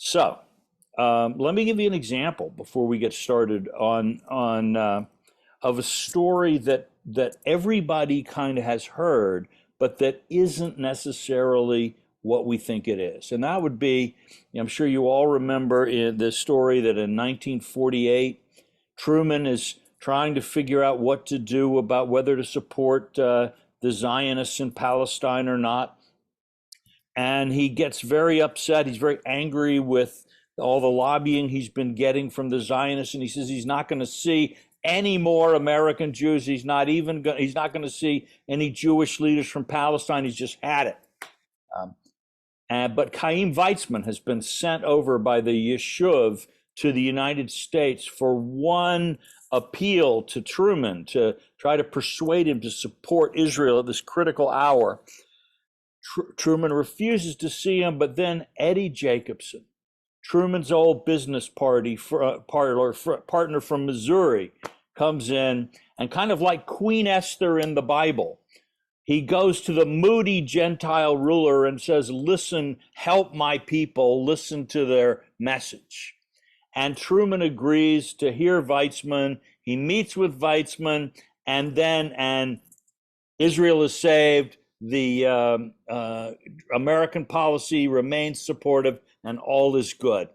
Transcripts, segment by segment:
So let me give you an example before we get started on of a story that everybody kind of has heard, but that isn't necessarily what we think it is. And that would be, I'm sure you all remember in the story that in 1948, Truman is trying to figure out what to do about whether to support the Zionists in Palestine or not. And he gets very upset. He's very angry with all the lobbying he's been getting from the Zionists, and he says he's not going to see any more American Jews. He's not going to see any Jewish leaders from Palestine. He's just had it. But Chaim Weizmann has been sent over by the Yishuv to the United States for one appeal to Truman to try to persuade him to support Israel at this critical hour. Truman refuses to see him, but then Eddie Jacobson, Truman's old business partner from Missouri, comes in and kind of like Queen Esther in the Bible, he goes to the moody Gentile ruler and says, listen, help my people, listen to their message. And Truman agrees to hear Weizmann. He meets with Weizmann, and Israel is saved. The American policy remains supportive, and all is good.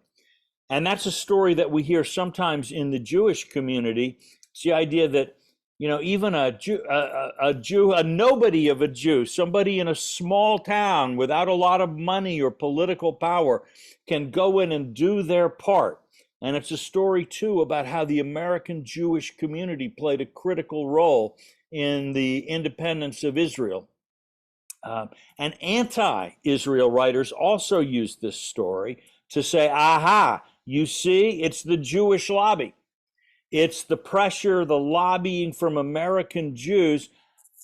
And that's a story that we hear sometimes in the Jewish community. It's the idea that, even a nobody of a Jew, somebody in a small town without a lot of money or political power, can go in and do their part. And it's a story, too, about how the American Jewish community played a critical role in the independence of Israel. And anti-Israel writers also use this story to say, aha, you see, it's the Jewish lobby. It's the pressure, the lobbying from American Jews.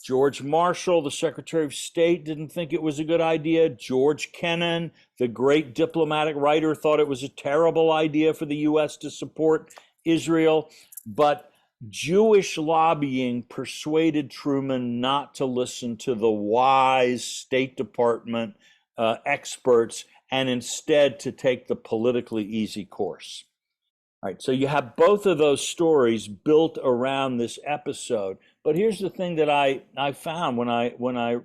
George Marshall, the Secretary of State, didn't think it was a good idea. George Kennan, the great diplomatic writer, thought it was a terrible idea for the U.S. to support Israel. But Jewish lobbying persuaded Truman not to listen to the wise State Department experts and instead to take the politically easy course. All right, so you have both of those stories built around this episode. But here's the thing that I found when I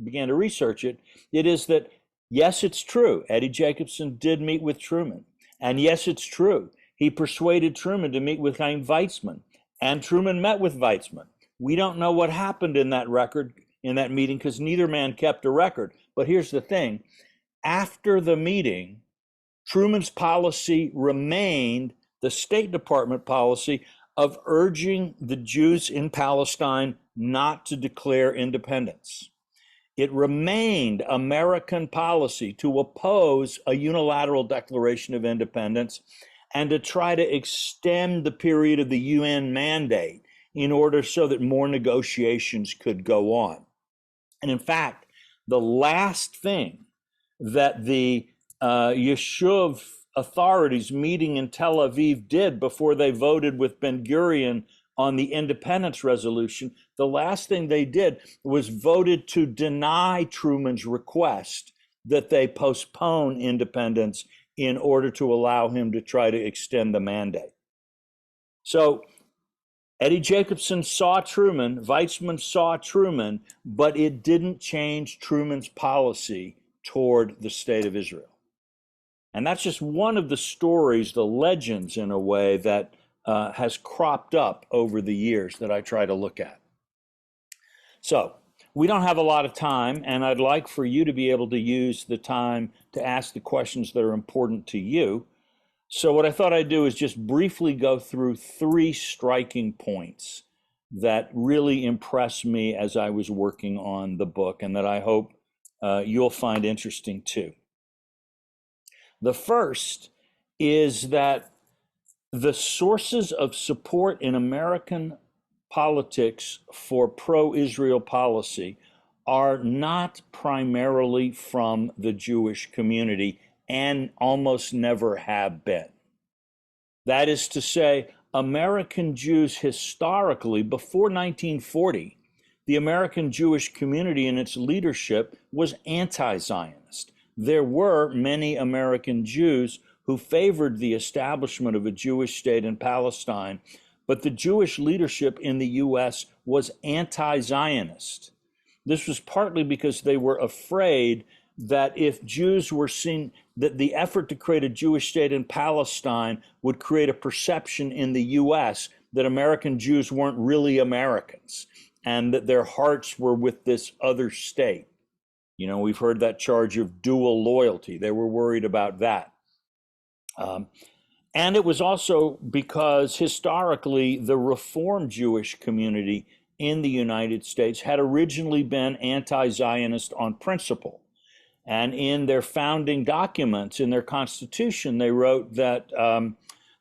began to research it. It is that, yes, it's true. Eddie Jacobson did meet with Truman. And yes, it's true. He persuaded Truman to meet with Chaim Weizmann. And Truman met with Weizmann. We don't know what happened in that meeting, because neither man kept a record. But here's the thing. After the meeting, Truman's policy remained the State Department policy of urging the Jews in Palestine not to declare independence. It remained American policy to oppose a unilateral declaration of independence and to try to extend the period of the UN mandate in order so that more negotiations could go on. And in fact, the last thing that the Yishuv authorities meeting in Tel Aviv did before they voted with Ben-Gurion on the independence resolution, the last thing they did was voted to deny Truman's request that they postpone independence in order to allow him to try to extend the mandate. So Eddie Jacobson saw Truman, Weizmann saw Truman, but it didn't change Truman's policy toward the state of Israel. And that's just one of the stories, the legends in a way, that has cropped up over the years that I try to look at. So we don't have a lot of time, and I'd like for you to be able to use the time to ask the questions that are important to you. So what I thought I'd do is just briefly go through 3 striking points that really impressed me as I was working on the book, and that I hope you'll find interesting too. The first is that the sources of support in American politics for pro-Israel policy are not primarily from the Jewish community and almost never have been. That is to say, American Jews historically, before 1940, the American Jewish community and its leadership was anti-Zionist. There were many American Jews who favored the establishment of a Jewish state in Palestine, but the Jewish leadership in the US was anti-Zionist. This was partly because they were afraid that if Jews were seen, that the effort to create a Jewish state in Palestine would create a perception in the US that American Jews weren't really Americans and that their hearts were with this other state. You know, we've heard that charge of dual loyalty. They were worried about that. And it was also because historically the Reform Jewish community in the United States had originally been anti-Zionist on principle. And in their founding documents, in their constitution, they wrote that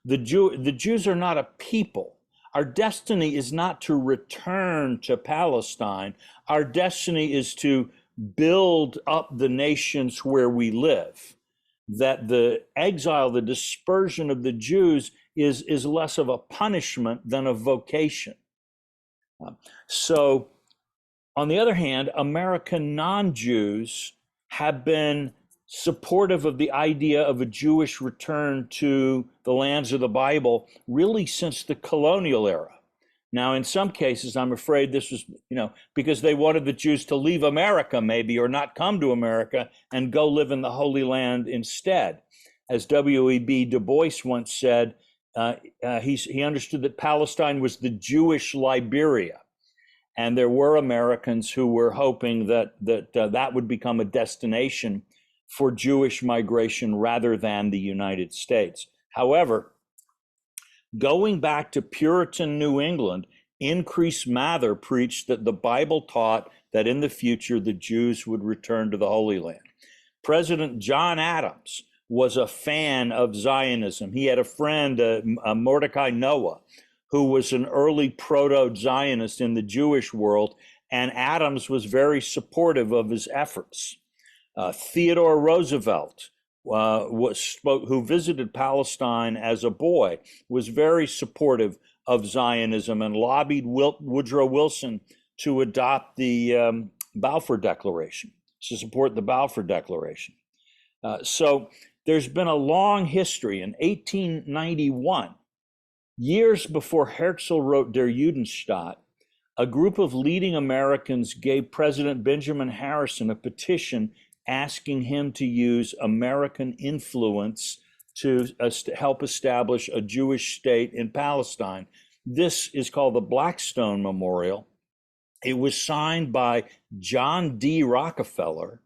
the Jews are not a people. Our destiny is not to return to Palestine. Our destiny is to build up the nations where we live. That the exile, the dispersion of the Jews is less of a punishment than a vocation. So, on the other hand, American non-Jews have been supportive of the idea of a Jewish return to the lands of the Bible really since the colonial era. Now, in some cases, I'm afraid this was, because they wanted the Jews to leave America maybe, or not come to America and go live in the Holy Land instead. As W.E.B. Du Bois once said, he understood that Palestine was the Jewish Liberia. And there were Americans who were hoping that would become a destination for Jewish migration rather than the United States. However, going back to Puritan New England, Increase Mather preached that the Bible taught that in the future the Jews would return to the Holy Land. President John Adams was a fan of Zionism. He had a friend, Mordecai Noah, who was an early proto-Zionist in the Jewish world, and Adams was very supportive of his efforts. Theodore Roosevelt, who visited Palestine as a boy, was very supportive of Zionism and lobbied Woodrow Wilson to adopt the Balfour Declaration, to support the Balfour Declaration. So there's been a long history. In 1891, years before Herzl wrote Der Judenstaat, a group of leading Americans gave President Benjamin Harrison a petition asking him to use American influence to help establish a Jewish state in Palestine. This is called the Blackstone Memorial. It was signed by John D. Rockefeller,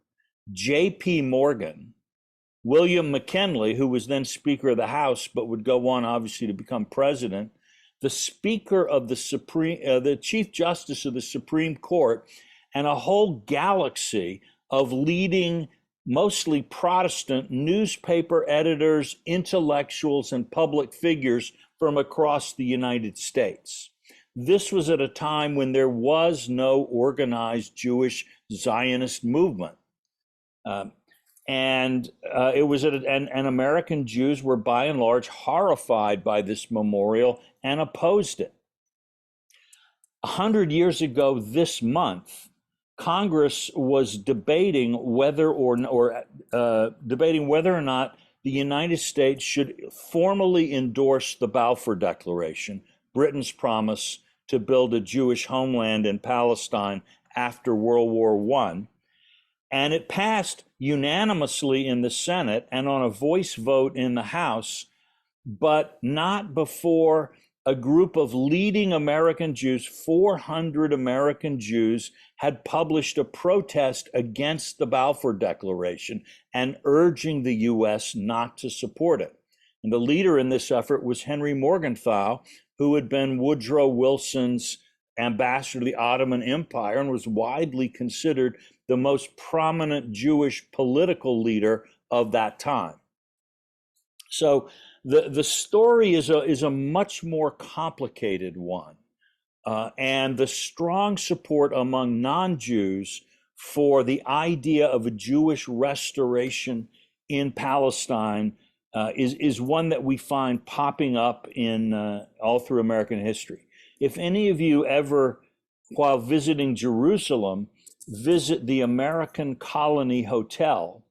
J.P. Morgan, William McKinley, who was then Speaker of the House, but would go on obviously to become president, the Speaker of the Chief Justice of the Supreme Court, and a whole galaxy of leading, mostly Protestant newspaper editors, intellectuals, and public figures from across the United States. This was at a time when there was no organized Jewish Zionist movement. And American Jews were by and large horrified by this memorial and opposed it. 100 years ago this month, Congress was debating whether or not the United States should formally endorse the Balfour Declaration, Britain's promise to build a Jewish homeland in Palestine after World War I. And it passed unanimously in the Senate and on a voice vote in the House, but not before a group of leading American Jews, 400 American Jews, had published a protest against the Balfour Declaration and urging the U.S. not to support it. And the leader in this effort was Henry Morgenthau, who had been Woodrow Wilson's ambassador to the Ottoman Empire and was widely considered the most prominent Jewish political leader of that time. So the story is a much more complicated one. And the strong support among non-Jews for the idea of a Jewish restoration in Palestine is one that we find popping up in all through American history. If any of you ever, while visiting Jerusalem, visit the American Colony Hotel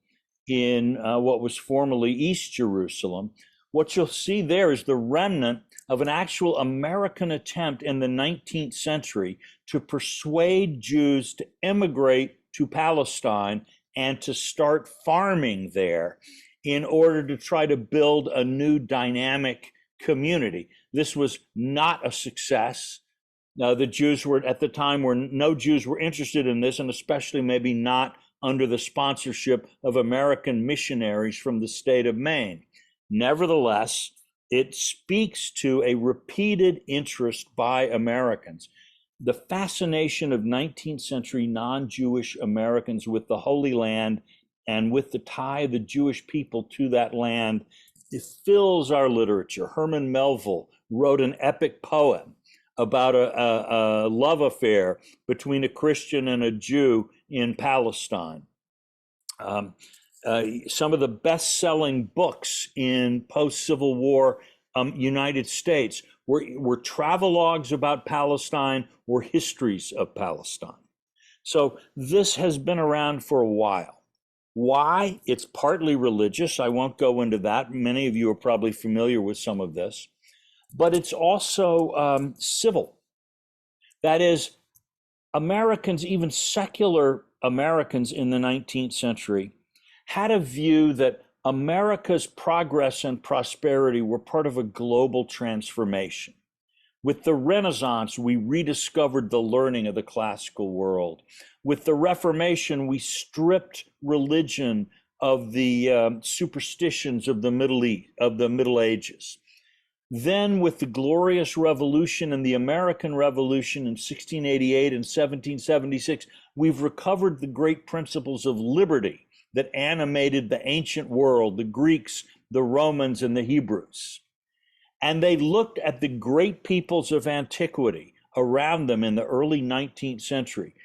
in what was formerly East Jerusalem. What you'll see there is the remnant of an actual American attempt in the 19th century to persuade Jews to immigrate to Palestine and to start farming there in order to try to build a new dynamic community. This was not a success. The Jews were at the time were no Jews were interested in this, and especially maybe not under the sponsorship of American missionaries from the state of Maine. Nevertheless, it speaks to a repeated interest by Americans. The fascination of 19th century non-Jewish Americans with the Holy Land and with the tie of the Jewish people to that land, it fills our literature. Herman Melville wrote an epic poem about a love affair between a Christian and a Jew in Palestine. Some of the best-selling books in post-Civil War United States were travelogues about Palestine or histories of Palestine. So this has been around for a while. Why? It's partly religious. I won't go into that. Many of you are probably familiar with some of this. But it's also civil. That is, Americans, even secular Americans in the 19th century, had a view that America's progress and prosperity were part of a global transformation. With the Renaissance, we rediscovered the learning of the classical world. With the Reformation, we stripped religion of the superstitions of the Middle Ages. Then, with the Glorious Revolution and the American Revolution in 1688 and 1776, we've recovered the great principles of liberty that animated the ancient world, the Greeks, the Romans, and the Hebrews. And they looked at the great peoples of antiquity around them in the early 19th century.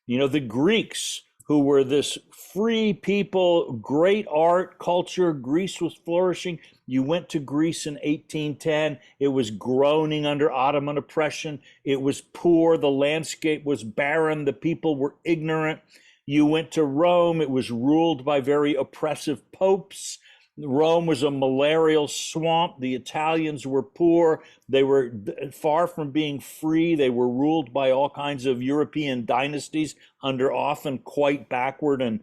You know, the Greeks, who were this free people, great art, culture. Greece was flourishing. You went to Greece in 1810. It was groaning under Ottoman oppression. It was poor. The landscape was barren. The people were ignorant. You went to Rome. It was ruled by very oppressive popes. Rome was a malarial swamp. The Italians were poor. They were far from being free. They were ruled by all kinds of European dynasties under often quite backward and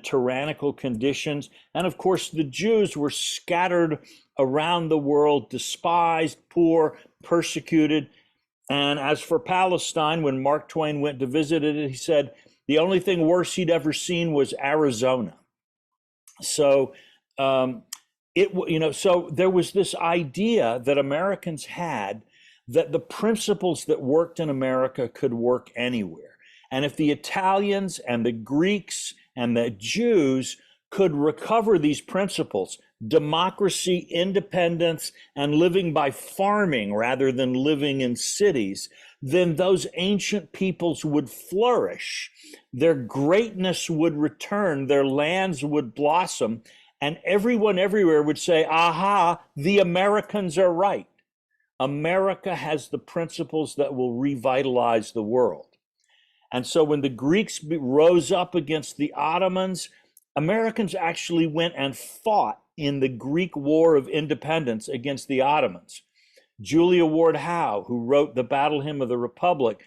tyrannical conditions. And of course, the Jews were scattered around the world, despised, poor, persecuted. And as for Palestine, when Mark Twain went to visit it, he said the only thing worse he'd ever seen was Arizona. So so there was this idea that Americans had that the principles that worked in America could work anywhere. And if the Italians and the Greeks and the Jews could recover these principles, democracy, independence, and living by farming rather than living in cities, then those ancient peoples would flourish. Their greatness would return, their lands would blossom, and everyone everywhere would say, aha, the Americans are right. America has the principles that will revitalize the world. And so when the Greeks rose up against the Ottomans, Americans actually went and fought in the Greek War of Independence against the Ottomans. Julia Ward Howe, who wrote the Battle Hymn of the Republic,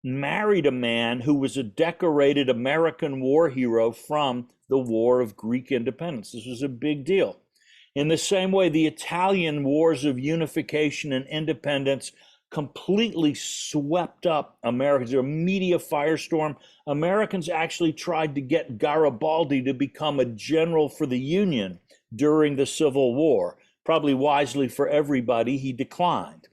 married a man who was a decorated American war hero from the War of Greek Independence. This was a big deal. In the same way, the Italian wars of unification and independence completely swept up Americans. There was a media firestorm. Americans actually tried to get Garibaldi to become a general for the Union during the Civil War. Probably wisely for everybody, he declined.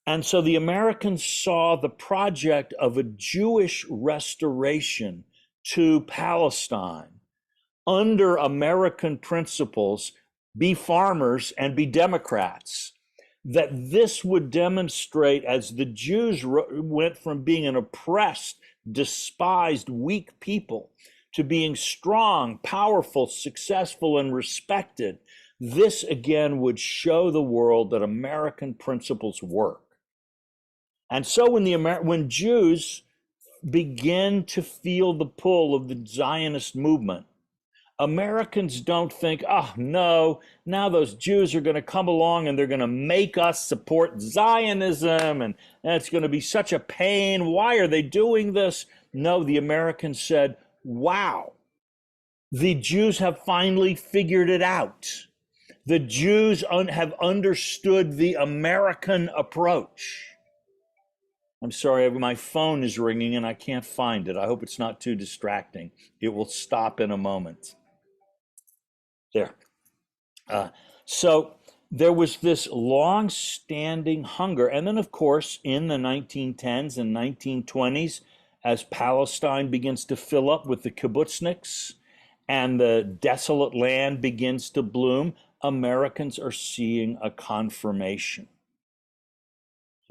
And so the Americans saw the project of a Jewish restoration to Palestine under American principles, be farmers and be Democrats, that this would demonstrate as the Jews went from being an oppressed, despised, weak people to being strong, powerful, successful, and respected. This again would show the world that American principles work. And so when Jews begin to feel the pull of the Zionist movement, Americans don't think, oh no, now those Jews are going to come along and they're going to make us support Zionism, and it's going to be such a pain. Why are they doing this? No, the Americans said, wow, the Jews have finally figured it out. The Jews have understood the American approach. I'm sorry, my phone is ringing and I can't find it. I hope it's not too distracting. It will stop in a moment. There. So there was this long-standing hunger. And then, of course, in the 1910s and 1920s, as Palestine begins to fill up with the kibbutzniks and the desolate land begins to bloom, Americans are seeing a confirmation.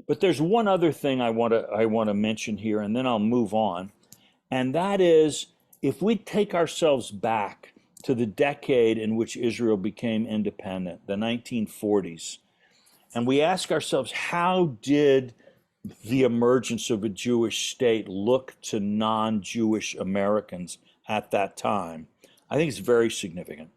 But there's one other thing I want to mention here, and then I'll move on. And that is, if we take ourselves back to the decade in which Israel became independent, the 1940s, and we ask ourselves, how did the emergence of a Jewish state look to non-Jewish Americans at that time? I think it's very significant.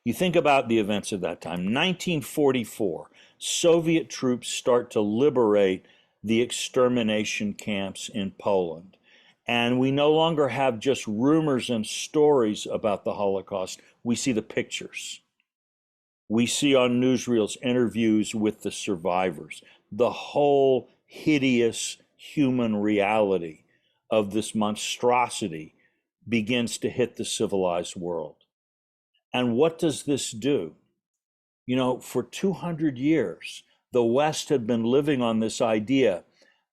You think about the events of that time. 1944, Soviet troops start to liberate the extermination camps in Poland. And we no longer have just rumors and stories about the Holocaust. We see the pictures. We see on newsreels interviews with the survivors. The whole hideous human reality of this monstrosity begins to hit the civilized world. And what does this do? You know, for 200 years, the West had been living on this idea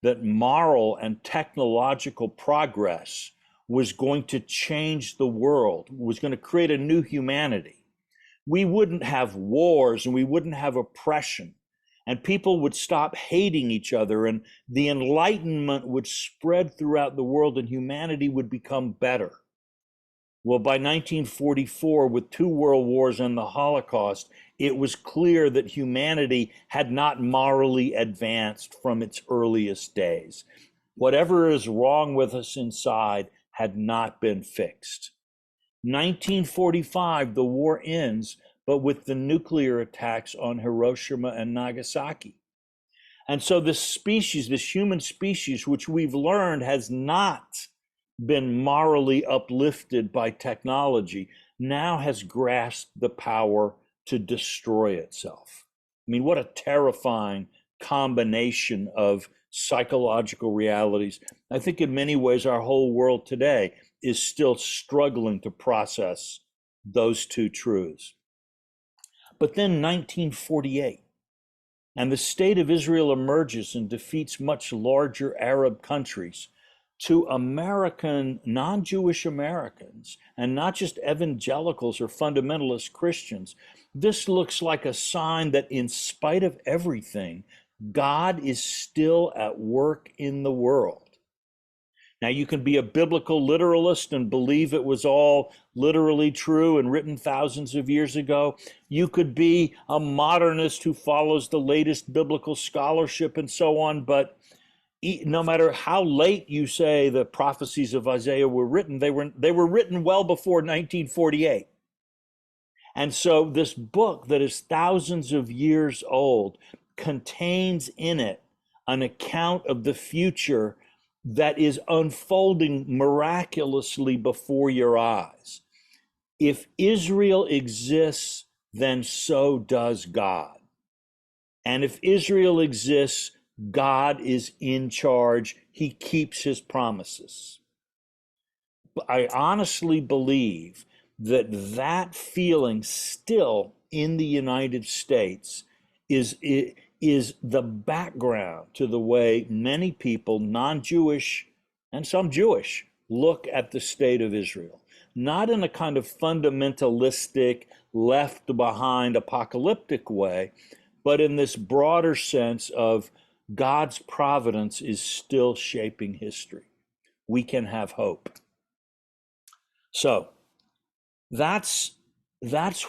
that moral and technological progress was going to change the world, was going to create a new humanity. We wouldn't have wars and we wouldn't have oppression, and people would stop hating each other, and the Enlightenment would spread throughout the world and humanity would become better. Well, by 1944, with 2 world wars and the Holocaust, it was clear that humanity had not morally advanced from its earliest days. Whatever is wrong with us inside had not been fixed. 1945, the war ends, but with the nuclear attacks on Hiroshima and Nagasaki. And so this species, this human species, which we've learned has not been morally uplifted by technology, now has grasped the power to destroy itself. I mean, what a terrifying combination of psychological realities. I think in many ways our whole world today is still struggling to process those two truths. But then 1948, and the state of Israel emerges and defeats much larger Arab countries. To American, non-Jewish Americans, and not just evangelicals or fundamentalist Christians, this looks like a sign that in spite of everything, God is still at work in the world. Now, you can be a biblical literalist and believe it was all literally true and written thousands of years ago. You could be a modernist who follows the latest biblical scholarship and so on, but no matter how late you say the prophecies of Isaiah were written, they were written well before 1948. And so this book that is thousands of years old contains in it an account of the future that is unfolding miraculously before your eyes. If Israel exists, then so does God. And if Israel exists, God is in charge. He keeps his promises. I honestly believe that that feeling still in the United States is the background to the way many people, non-Jewish and some Jewish, look at the state of Israel. Not in a kind of fundamentalistic, left behind, apocalyptic way, but in this broader sense of God's providence is still shaping history. We can have hope. So that's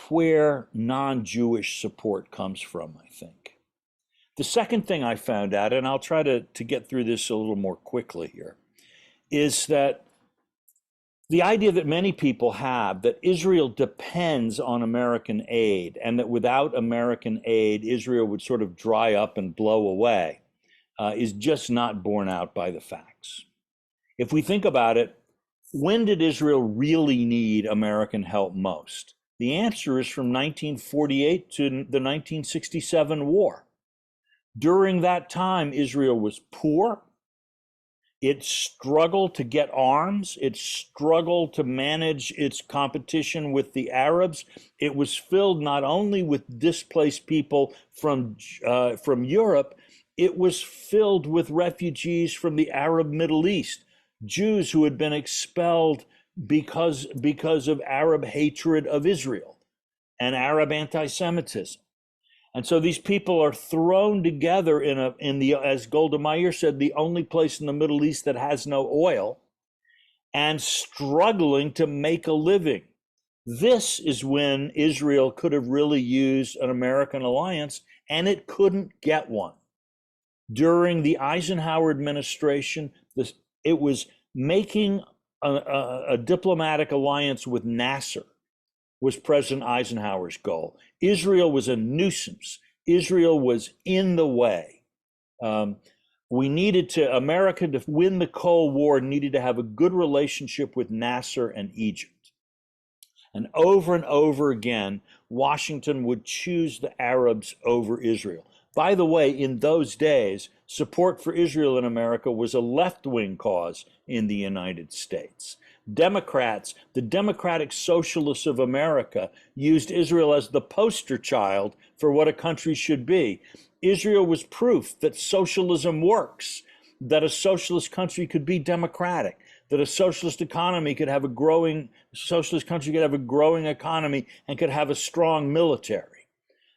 where non-Jewish support comes from, I think. The second thing I found out, and I'll try to get through this a little more quickly here, is that The idea that many people have that Israel depends on American aid and that without American aid, Israel would sort of dry up and blow away is just not borne out by the facts. If we think about it, when did Israel really need American help most? The answer is from 1948 to the 1967 war. During that time, Israel was poor. It struggled to get arms. It struggled to manage its competition with the Arabs. It was filled not only with displaced people from Europe, it was filled with refugees from the Arab Middle East, Jews who had been expelled because of Arab hatred of Israel and Arab anti-Semitism. And so these people are thrown together as Golda Meir said, the only place in the Middle East that has no oil, and struggling to make a living. This is when Israel could have really used an American alliance, and it couldn't get one. During the Eisenhower administration, it was making a diplomatic alliance with Nasser was President Eisenhower's goal. Israel was a nuisance. Israel was in the way. America to win the Cold War needed to have a good relationship with Nasser and Egypt. And over again, Washington would choose the Arabs over Israel. By the way, in those days, support for Israel in America was a left-wing cause in the United States. Democrats, the Democratic Socialists of America, used Israel as the poster child for what a country should be. Israel was proof that socialism works, that a socialist country could be democratic, that a socialist country could have a growing economy and could have a strong military.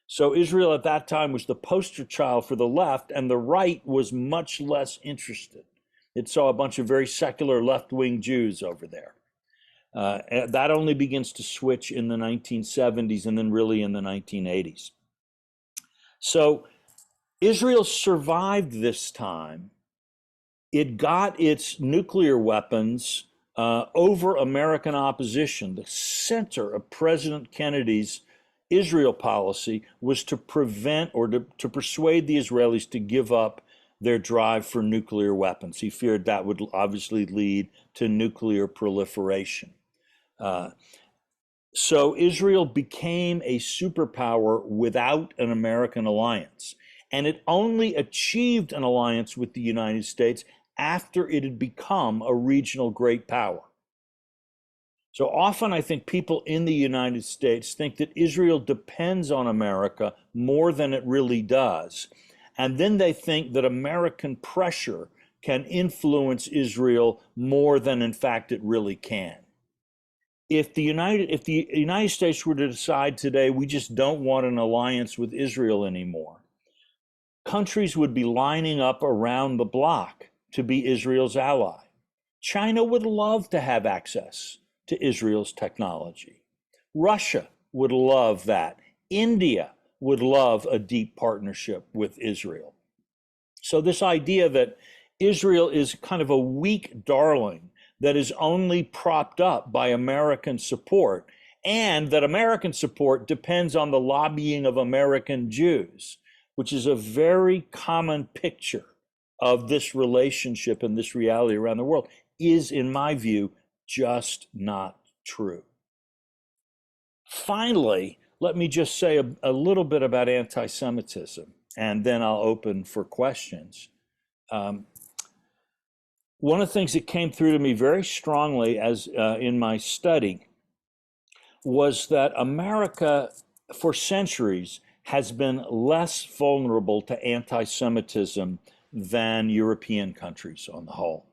So Israel at that time was the poster child for the left, and the right was much less interested. It saw a bunch of very secular left-wing Jews over there. That only begins to switch in the 1970s and then really in the 1980s. So Israel survived this time. It got its nuclear weapons over American opposition. The center of President Kennedy's Israel policy was to prevent or to persuade the Israelis to give up their drive for nuclear weapons. He feared that would obviously lead to nuclear proliferation. So Israel became a superpower without an American alliance. And it only achieved an alliance with the United States after it had become a regional great power. So often I think people in the United States think that Israel depends on America more than it really does. And then they think that American pressure can influence Israel more than in fact it really can. If the United States were to decide today we just don't want an alliance with Israel anymore, countries would be lining up around the block to be Israel's ally. China would love to have access to Israel's technology. Russia would love that. India would love a deep partnership with Israel. So this idea that Israel is kind of a weak darling that is only propped up by American support, and that American support depends on the lobbying of American Jews, which is a very common picture of this relationship and this reality around the world, is, in my view, just not true. Finally, let me just say a little bit about anti-Semitism, and then I'll open for questions. One of the things that came through to me very strongly as in my study was that America, for centuries, has been less vulnerable to anti-Semitism than European countries on the whole.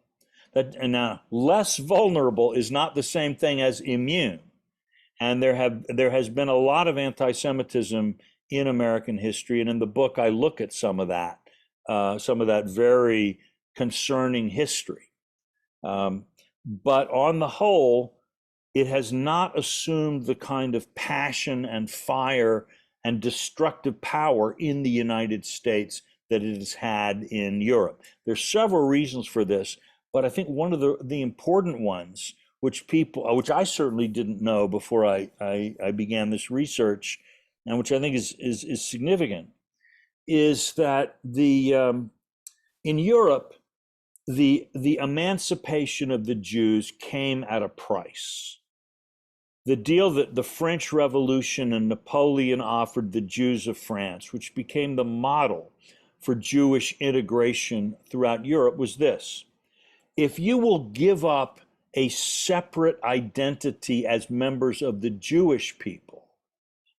And now, less vulnerable is not the same thing as immune. And there has been a lot of anti-Semitism in American history, and in the book I look at some of that very concerning history. But on the whole, it has not assumed the kind of passion and fire and destructive power in the United States that it has had in Europe. There's several reasons for this, but I think one of the important ones which I certainly didn't know before I began this research, and which I think is significant, is that in Europe, the emancipation of the Jews came at a price. The deal that the French Revolution and Napoleon offered the Jews of France, which became the model for Jewish integration throughout Europe, was this: if you will give up a separate identity as members of the Jewish people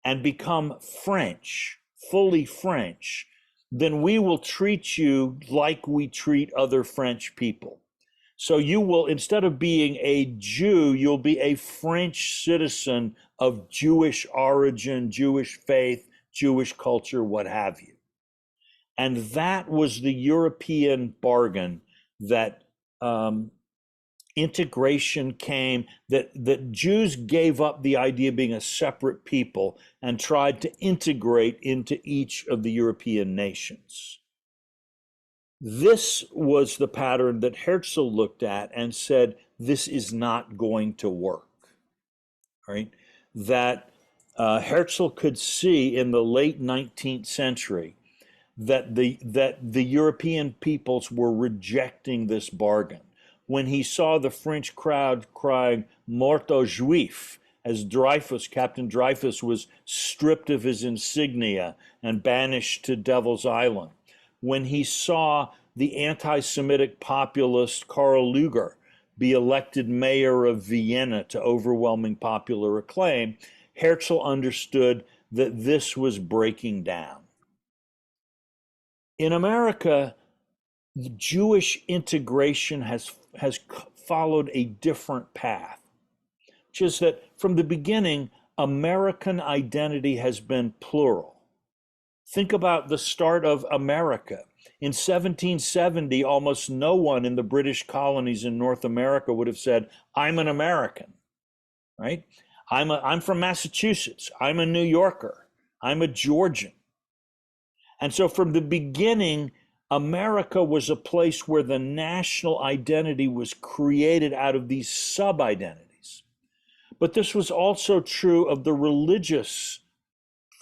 and become French, fully French, then we will treat you like we treat other French people. So you will, instead of being a Jew, you'll be a French citizen of Jewish origin, Jewish faith, Jewish culture, what have you. And that was the European bargain that integration came, that Jews gave up the idea of being a separate people and tried to integrate into each of the European nations. This was the pattern that Herzl looked at and said, this is not going to work, right? That Herzl could see in the late 19th century that the European peoples were rejecting this bargain. When he saw the French crowd crying "Mort aux Juifs," as Dreyfus, Captain Dreyfus, was stripped of his insignia and banished to Devil's Island. When he saw the anti-Semitic populist Karl Lueger be elected mayor of Vienna to overwhelming popular acclaim, Herzl understood that this was breaking down. In America, the Jewish integration has followed a different path, which is that from the beginning, American identity has been plural. Think about the start of America. In 1770, almost no one in the British colonies in North America would have said, I'm an American, right? I'm from Massachusetts. I'm a New Yorker. I'm a Georgian. And so from the beginning, America was a place where the national identity was created out of these sub-identities. But this was also true of the religious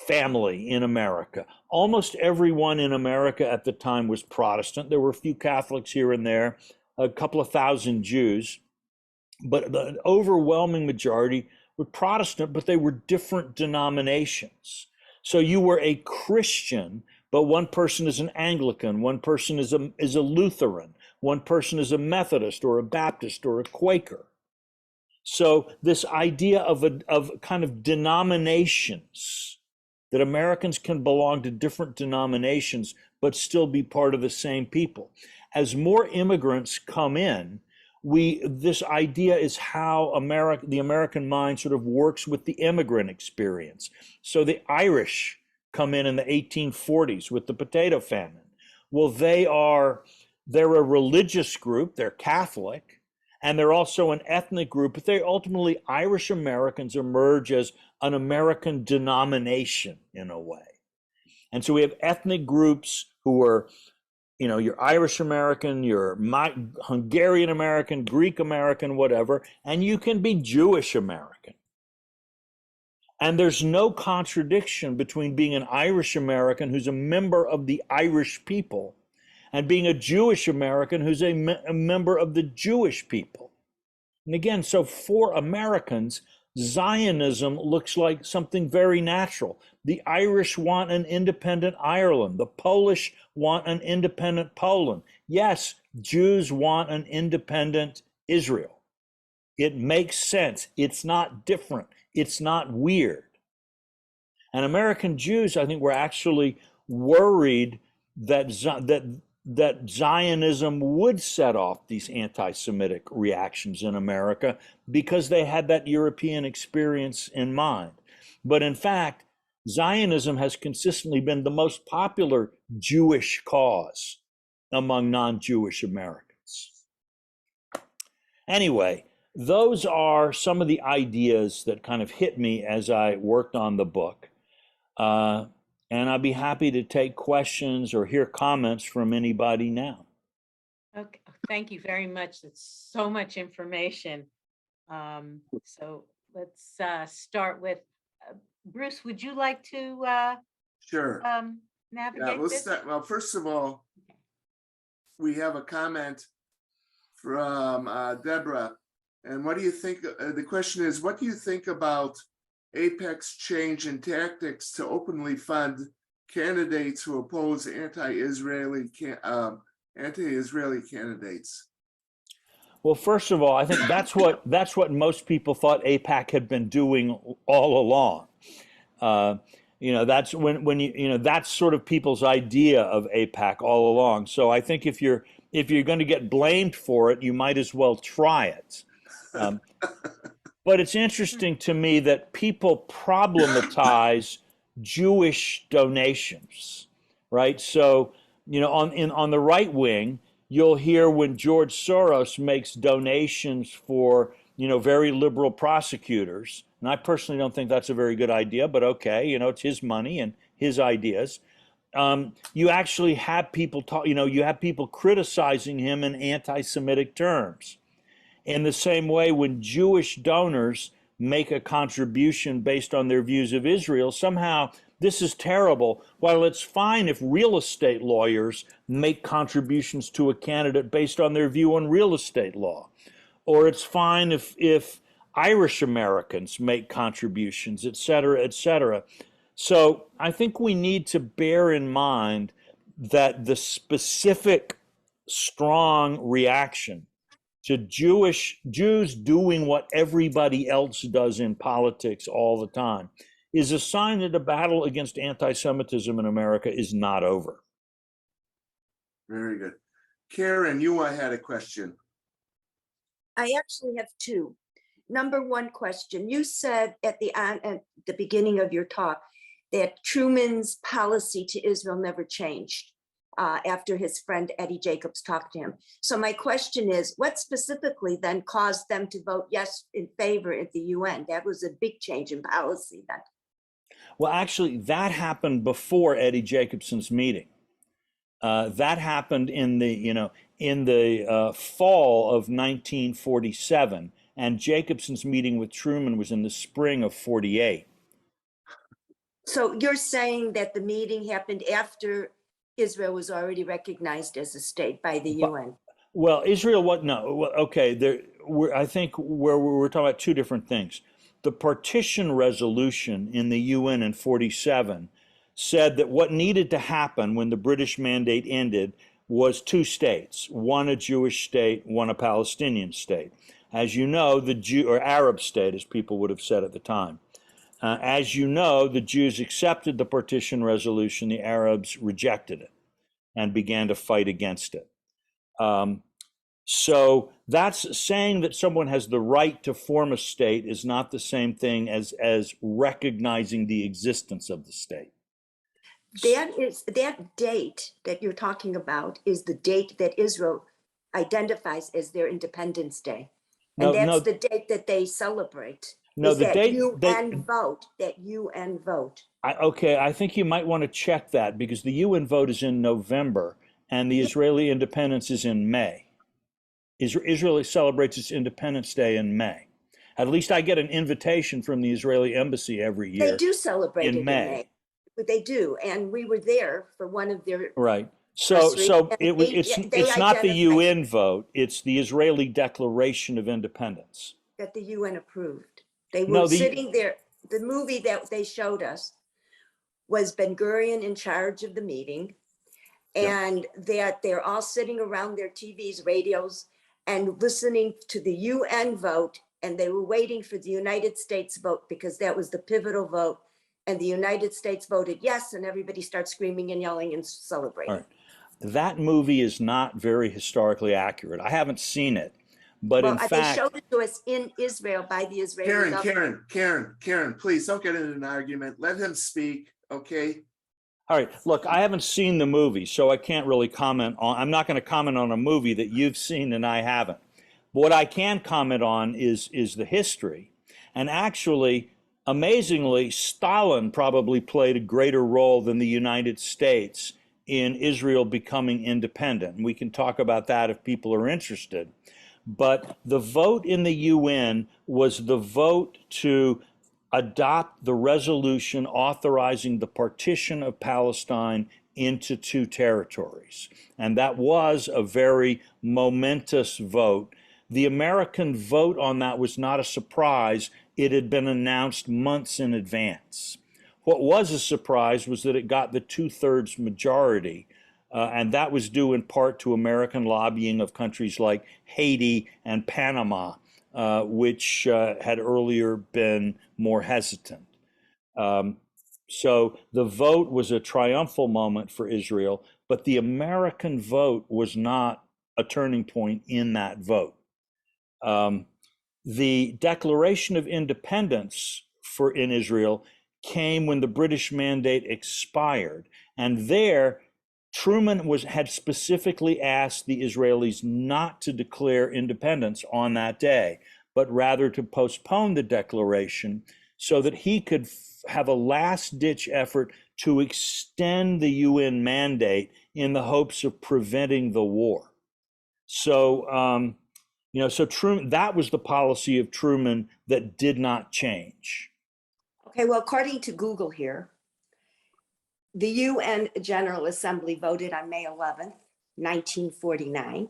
family in America. Almost everyone in America at the time was Protestant. There were a few Catholics here and there, a couple of thousand Jews, but the overwhelming majority were Protestant, but they were different denominations. So you were a Christian, but one person is an Anglican, one person is a Lutheran, one person is a Methodist or a Baptist or a Quaker. So this idea of kind of denominations, that Americans can belong to different denominations but still be part of the same people. As more immigrants come in, this idea is how the American mind sort of works with the immigrant experience. So the Irish come in the 1840s with the potato famine. Well, they're a religious group, they're Catholic, and they're also an ethnic group, but they ultimately, Irish Americans emerge as an American denomination in a way. And so we have ethnic groups who are, you're Irish American, you're Hungarian American, Greek American, whatever, and you can be Jewish American. And there's no contradiction between being an Irish American who's a member of the Irish people and being a Jewish American who's a member of the Jewish people. And again, so for Americans, Zionism looks like something very natural. The Irish want an independent Ireland. The Polish want an independent Poland. Yes, Jews want an independent Israel. It makes sense. It's not different. It's not weird. And American Jews, I think, were actually worried that Zionism would set off these anti-Semitic reactions in America because they had that European experience in mind. But in fact, Zionism has consistently been the most popular Jewish cause among non-Jewish Americans. Anyway, those are some of the ideas that kind of hit me as I worked on the book. And I'd be happy to take questions or hear comments from anybody now. Okay, thank you very much. That's so much information. So let's start with Bruce. Would you like to Sure. Yeah, navigate we'll this? start. Well, first of all, we have a comment from Deborah. And what do you think? The question is, what do you think about AIPAC's change in tactics to openly fund candidates who oppose anti-Israeli candidates? Well, first of all, I think that's what most people thought AIPAC had been doing all along. That's when that's sort of people's idea of AIPAC all along. So I think if you're going to get blamed for it, you might as well try it. But it's interesting to me that people problematize Jewish donations, right? So, on the right wing, you'll hear when George Soros makes donations for, very liberal prosecutors. And I personally don't think that's a very good idea, but okay, it's his money and his ideas. You actually have people talk, you have people criticizing him in anti-Semitic terms. In the same way, when Jewish donors make a contribution based on their views of Israel, somehow this is terrible. While it's fine if real estate lawyers make contributions to a candidate based on their view on real estate law, or it's fine if Irish Americans make contributions, et cetera, et cetera. So I think we need to bear in mind that the specific strong reaction to Jews doing what everybody else does in politics all the time is a sign that the battle against anti-Semitism in America is not over. Very good. Karen, you had a question. I actually have two. Number one question, you said at the beginning of your talk that Truman's policy to Israel never changed after his friend Eddie Jacobs talked to him. So my question is, what specifically then caused them to vote yes in favor at the UN? That was a big change in policy then. Well, actually, that happened before Eddie Jacobson's meeting. That happened in the fall of 1947, and Jacobson's meeting with Truman was in the spring of 48. So you're saying that the meeting happened after Israel was already recognized as a state by the UN? Well, Israel, okay, I think we're talking about two different things. The partition resolution in the UN in 47 said that what needed to happen when the British mandate ended was two states, one a Jewish state, one a Palestinian state. As you know, or Arab state, as people would have said at the time. As you know, the Jews accepted the partition resolution, the Arabs rejected it and began to fight against it. So that's saying that someone has the right to form a state is not the same thing as recognizing the existence of the state. That date that you're talking about is the date that Israel identifies as their Independence Day. And that's the date that they celebrate. No, the date that UN vote. Okay, I think you might want to check that because the UN vote is in November and the Israeli independence is in May. Israel celebrates its Independence Day in May. At least I get an invitation from the Israeli embassy every year. They do celebrate it in May. But they do, and we were there for one of their right. So it's not the UN vote; it's the Israeli Declaration of Independence that the UN approved. They were sitting there. The movie that they showed us was Ben-Gurion in charge of the meeting, and that they're all sitting around their TVs, radios, and listening to the UN vote, and they were waiting for the United States vote because that was the pivotal vote. And the United States voted yes, and everybody starts screaming and yelling and celebrating. Right. That movie is not very historically accurate. I haven't seen it, but in fact, they showed it to us in Israel by the Israeli government. Karen, please don't get into an argument. Let him speak, okay? All right. Look, I haven't seen the movie, so I can't really comment on. I'm not going to comment on a movie that you've seen and I haven't. But what I can comment on is the history, and actually. Amazingly, Stalin probably played a greater role than the United States in Israel becoming independent. And we can talk about that if people are interested. But the vote in the UN was the vote to adopt the resolution authorizing the partition of Palestine into two territories. And that was a very momentous vote. The American vote on that was not a surprise. It had been announced months in advance. What was a surprise was that it got the 2/3 majority, and that was due in part to American lobbying of countries like Haiti and Panama, which had earlier been more hesitant. So the vote was a triumphal moment for Israel, but the American vote was not a turning point in that vote. The Declaration of Independence in Israel came when the British mandate expired, and there Truman had specifically asked the Israelis not to declare independence on that day, but rather to postpone the declaration so that he could have a last-ditch effort to extend the UN mandate in the hopes of preventing the war. So, so Truman, that was the policy of Truman that did not change. Okay, well, according to Google here, the UN General Assembly voted on May 11th, 1949,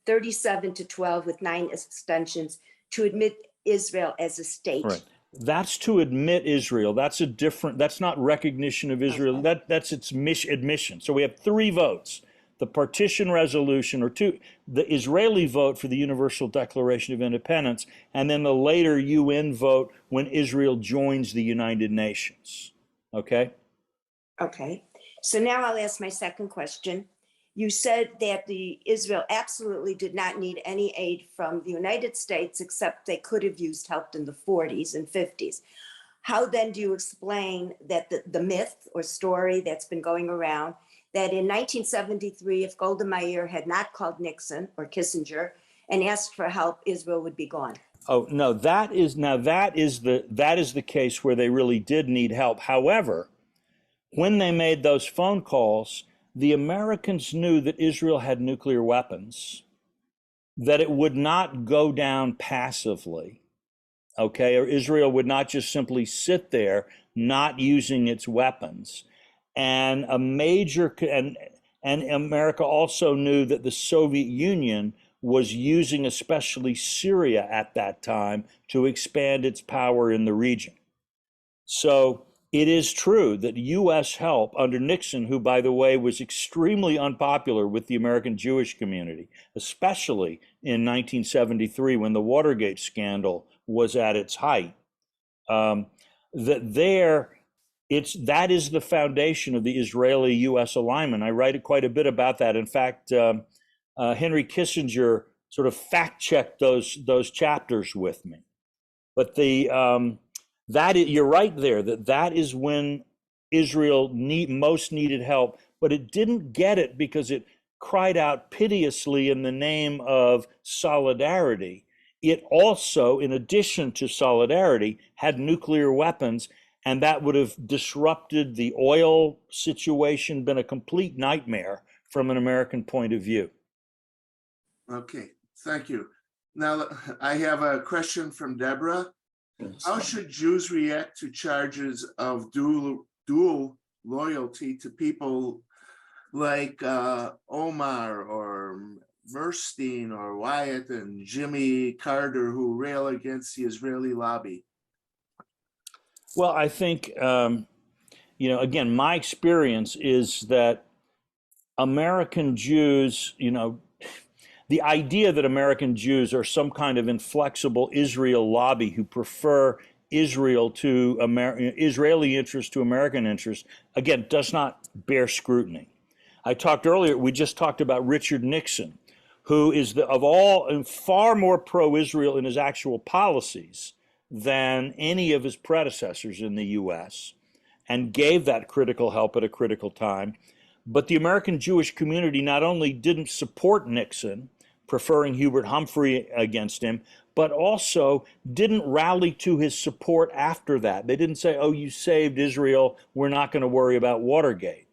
37-12 with 9 abstentions to admit Israel as a state. Right. That's to admit Israel. That's that's not recognition of Israel. Okay. That's its admission. So we have 3 votes. The partition resolution, or 2, the Israeli vote for the Universal Declaration of Independence, and then the later UN vote when Israel joins the United Nations. Okay? Okay, so now I'll ask my second question. You said that Israel absolutely did not need any aid from the United States, except they could have used help in the 40s and 50s. How then do you explain that the myth or story that's been going around that in 1973, if Golda Meir had not called Nixon or Kissinger and asked for help, Israel would be gone? Oh no, that is the case where they really did need help. However, when they made those phone calls, the Americans knew that Israel had nuclear weapons, that it would not go down passively, okay? Or Israel would not just simply sit there not using its weapons. And America also knew that the Soviet Union was using especially Syria at that time to expand its power in the region. So it is true that U.S. help under Nixon, who, by the way, was extremely unpopular with the American Jewish community, especially in 1973 when the Watergate scandal was at its height, that is the foundation of the Israeli-U.S. alignment. I write quite a bit about that. In fact, Henry Kissinger sort of fact-checked those chapters with me. But you're right there, that is when Israel most needed help, but it didn't get it because it cried out piteously in the name of solidarity. It also, in addition to solidarity, had nuclear weapons, and that would have disrupted the oil situation, been a complete nightmare from an American point of view. Okay, thank you. Now, I have a question from Deborah. How should Jews react to charges of dual loyalty to people like Omar or Murstein or Wyatt and Jimmy Carter, who rail against the Israeli lobby? Well, I think, again, my experience is that American Jews, the idea that American Jews are some kind of inflexible Israel lobby who prefer Israel to Israeli interests to American interests, again, does not bear scrutiny. I talked earlier, we just talked about Richard Nixon, who is far more pro-Israel in his actual policies than any of his predecessors in the U.S., and gave that critical help at a critical time. But the American Jewish community not only didn't support Nixon, preferring Hubert Humphrey against him, but also didn't rally to his support after that. They didn't say, oh, you saved Israel, we're not going to worry about Watergate.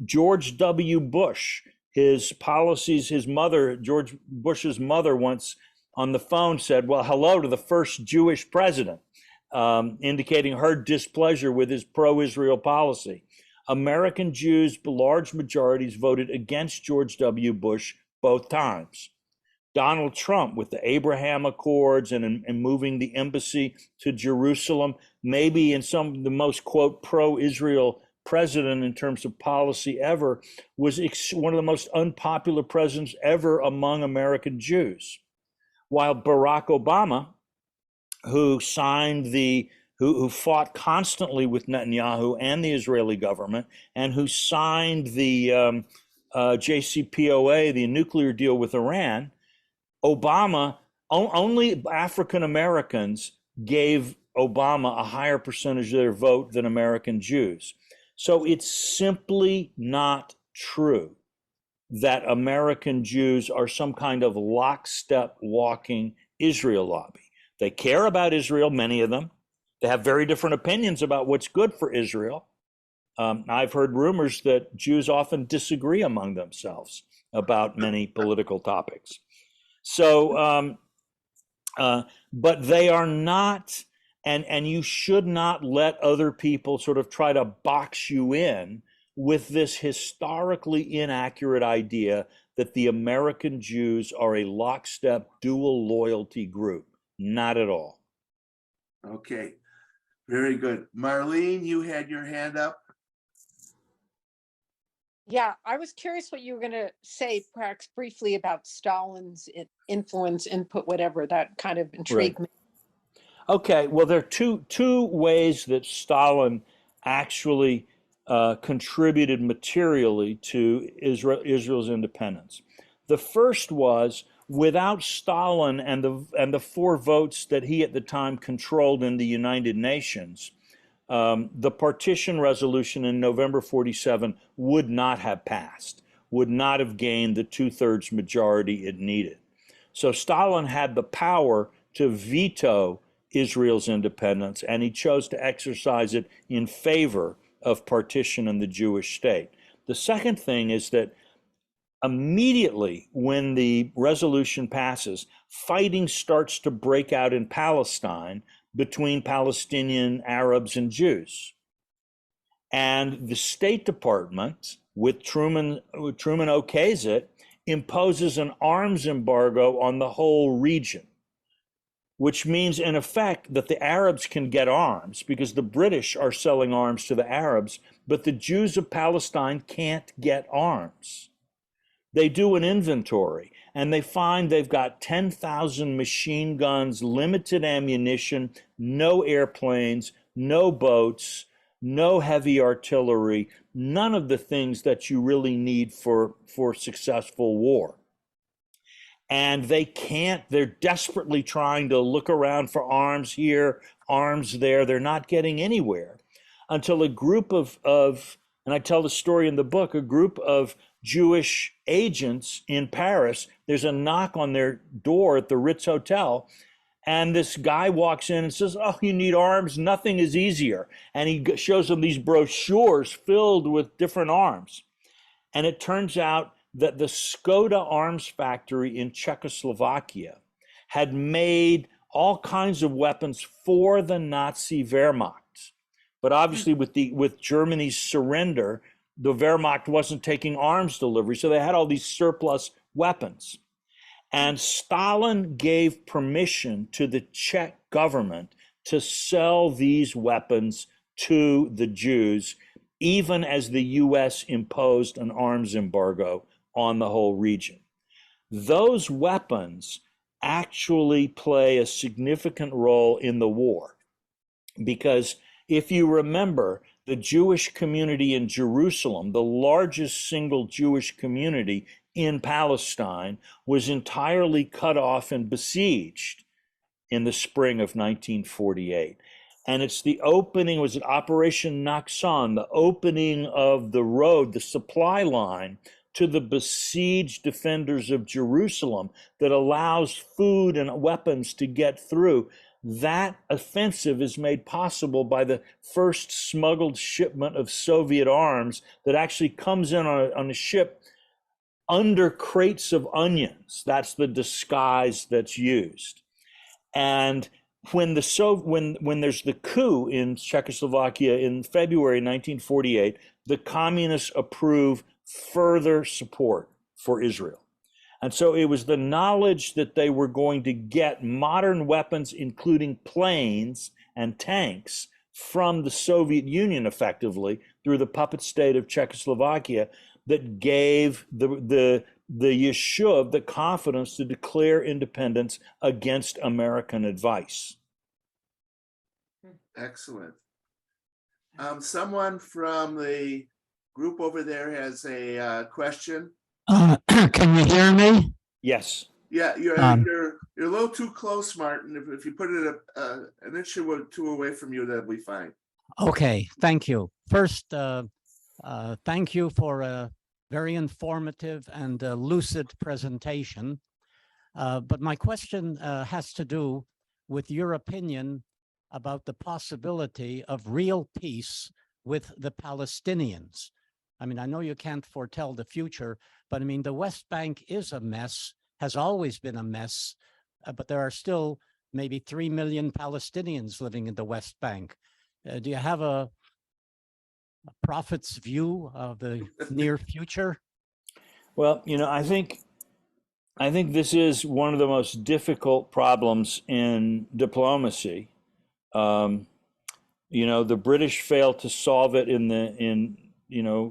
George W. Bush, his policies. His mother, George Bush's mother, once on the phone said, well, hello to the first Jewish president, indicating her displeasure with his pro-Israel policy. American Jews, large majorities, voted against George W. Bush both times. Donald Trump, with the Abraham Accords and moving the embassy to Jerusalem, maybe in some the most, quote, pro-Israel president in terms of policy ever, was one of the most unpopular presidents ever among American Jews. While Barack Obama, who fought constantly with Netanyahu and the Israeli government, and who signed the JCPOA, the nuclear deal with Iran, Obama, only African Americans gave Obama a higher percentage of their vote than American Jews. So it's simply not true that American Jews are some kind of lockstep walking Israel lobby. They care about Israel, many of them. They have very different opinions about what's good for Israel. I've heard rumors that Jews often disagree among themselves about many political topics. So, but they are not, and you should not let other people sort of try to box you in with this historically inaccurate idea that the American Jews are a lockstep dual loyalty group. Not at all. Okay, very good. Marlene, you had your hand up. Yeah, I was curious what you were going to say, perhaps briefly, about Stalin's influence, input, whatever. That kind of intrigued me. Okay, well, there are two ways that Stalin actually contributed materially to Israel's independence. The first was, without Stalin and the 4 votes that he at the time controlled in the United Nations, the partition resolution in November 47 would not have passed, would not have gained the 2/3 majority it needed. So Stalin had the power to veto Israel's independence, and he chose to exercise it in favor of partition and the Jewish state. The second thing is that immediately when the resolution passes, fighting starts to break out in Palestine between Palestinian Arabs and Jews. And the State Department, with Truman okays it, imposes an arms embargo on the whole region, which means in effect that the Arabs can get arms because the British are selling arms to the Arabs, but the Jews of Palestine can't get arms. They do an inventory and they find they've got 10,000 machine guns, limited ammunition, no airplanes, no boats, no heavy artillery, none of the things that you really need for successful war. And they can't, they're desperately trying to look around for arms here, arms there. They're not getting anywhere until a group of, and I tell the story in the book, a group of Jewish agents in Paris, there's a knock on their door at the Ritz Hotel, and this guy walks in and says, oh, you need arms? Nothing is easier. And he shows them these brochures filled with different arms. And it turns out that the Skoda arms factory in Czechoslovakia had made all kinds of weapons for the Nazi Wehrmacht. But obviously with Germany's surrender, the Wehrmacht wasn't taking arms delivery, so they had all these surplus weapons. And Stalin gave permission to the Czech government to sell these weapons to the Jews, even as the US imposed an arms embargo on the whole region. Those weapons actually play a significant role in the war, because if you remember, the Jewish community in Jerusalem, the largest single Jewish community in Palestine, was entirely cut off and besieged in the spring of 1948. And it's the opening, was it Operation Nakson, the opening of the road, the supply line to the besieged defenders of Jerusalem that allows food and weapons to get through. That offensive is made possible by the first smuggled shipment of Soviet arms that actually comes in on a ship under crates of onions. That's the disguise that's used. And when there's the coup in Czechoslovakia in February 1948, the communists approve further support for Israel. And so it was the knowledge that they were going to get modern weapons, including planes and tanks, from the Soviet Union effectively through the puppet state of Czechoslovakia, that gave the Yishuv the confidence to declare independence against American advice. Excellent. Someone from the group over there has a question. Can you hear me? Yes. Yeah, you're Um, a little too close, Martin. If you put it an inch or two away from you, that'll be fine. Okay, thank you. First, thank you for a very informative and lucid presentation. But my question has to do with your opinion about the possibility of real peace with the Palestinians. I mean, I know you can't foretell the future, but I mean, the West Bank is a mess, has always been a mess, but there are still maybe 3 million Palestinians living in the West Bank. Do you have a prophet's view of the near future? Well, I think this is one of the most difficult problems in diplomacy. The British failed to solve it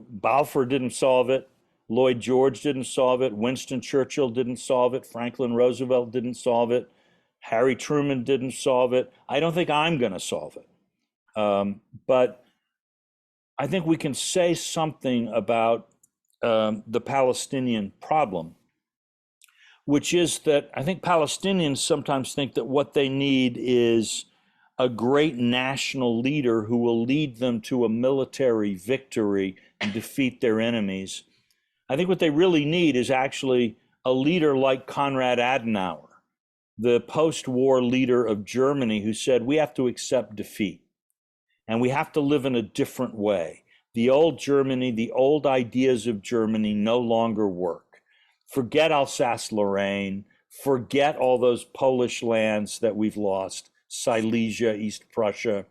Balfour didn't solve it. Lloyd George didn't solve it. Winston Churchill didn't solve it. Franklin Roosevelt didn't solve it. Harry Truman didn't solve it. I don't think I'm going to solve it. But I think we can say something about the Palestinian problem, which is that I think Palestinians sometimes think that what they need is a great national leader who will lead them to a military victory and defeat their enemies. I think what they really need is actually a leader like Konrad Adenauer, the post-war leader of Germany, who said, we have to accept defeat and we have to live in a different way. The old Germany, the old ideas of Germany no longer work. Forget Alsace-Lorraine, forget all those Polish lands that we've lost, Silesia, East Prussia,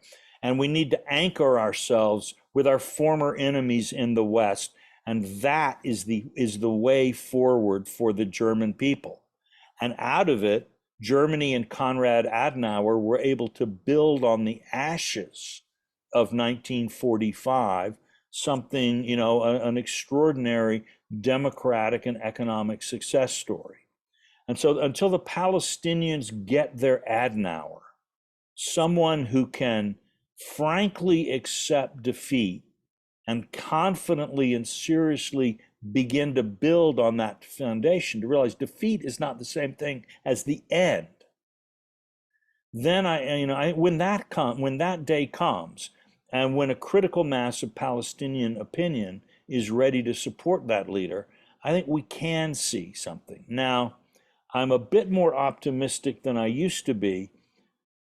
and we need to anchor ourselves with our former enemies in the West, and that is the way forward for the German people. And out of it, Germany and Konrad Adenauer were able to build on the ashes of 1945 something, an extraordinary democratic and economic success story. And so until the Palestinians get their Adenauer, someone who can frankly accept defeat and confidently and seriously begin to build on that foundation, to realize defeat is not the same thing as the end. Then when that day comes, and when a critical mass of Palestinian opinion is ready to support that leader, I think we can see something. Now, I'm a bit more optimistic than I used to be,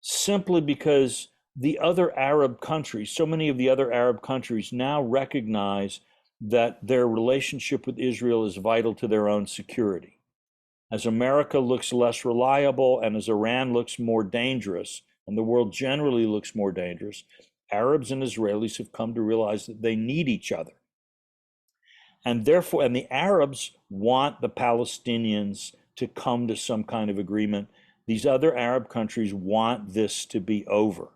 simply because the other Arab countries, so many of the other Arab countries now recognize that their relationship with Israel is vital to their own security. As America looks less reliable and as Iran looks more dangerous, and the world generally looks more dangerous, Arabs and Israelis have come to realize that they need each other. And therefore, and the Arabs want the Palestinians to come to some kind of agreement. These other Arab countries want this to be over.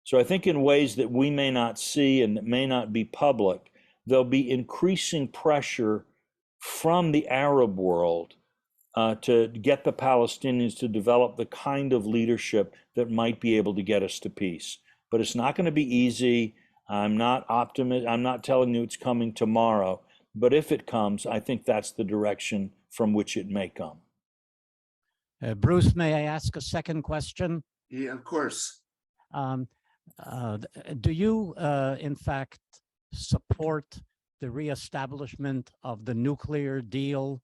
So I think in ways that we may not see and that may not be public, there'll be increasing pressure from the Arab world to get the Palestinians to develop the kind of leadership that might be able to get us to peace. But it's not going to be easy. I'm not optimistic. I'm not telling you it's coming tomorrow. But if it comes, I think that's the direction from which it may come. Bruce, may I ask a second question? Yeah, of course. Do you, in fact, support the reestablishment of the nuclear deal?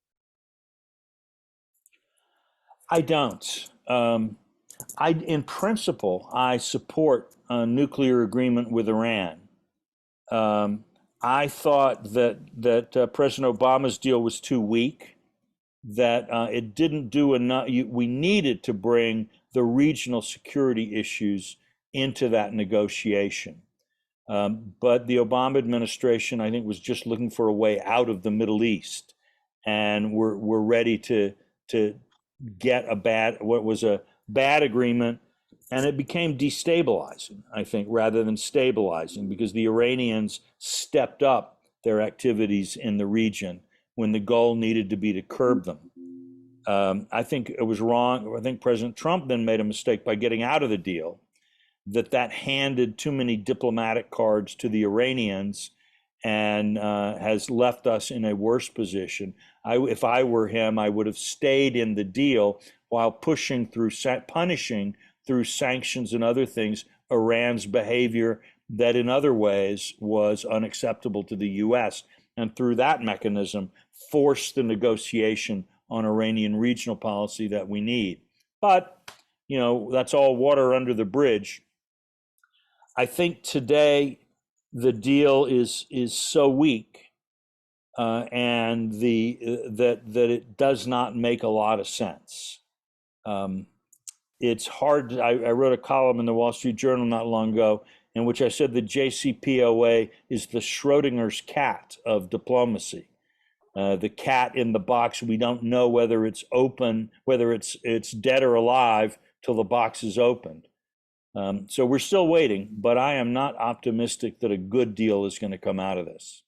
I don't. In principle, I support a nuclear agreement with Iran. I thought that President Obama's deal was too weak, that it didn't do enough. We needed to bring the regional security issues into that negotiation. But the Obama administration, I think, was just looking for a way out of the Middle East, and we're ready to get what was a bad agreement, and it became destabilizing, I think, rather than stabilizing, because the Iranians stepped up their activities in the region when the goal needed to be to curb them. I think it was wrong. I think President Trump then made a mistake by getting out of the deal, that handed too many diplomatic cards to the Iranians and has left us in a worse position. If I were him, I would have stayed in the deal while punishing through sanctions and other things Iran's behavior that in other ways was unacceptable to the US, and through that mechanism force the negotiation on Iranian regional policy that we need. But, that's all water under the bridge. I think today the deal is so weak and that it does not make a lot of sense. It's hard. I wrote a column in the Wall Street Journal not long ago in which I said the JCPOA is the Schrodinger's cat of diplomacy. The cat in the box. We don't know whether it's open, whether it's dead or alive till the box is opened. So we're still waiting, but I am not optimistic that a good deal is going to come out of this.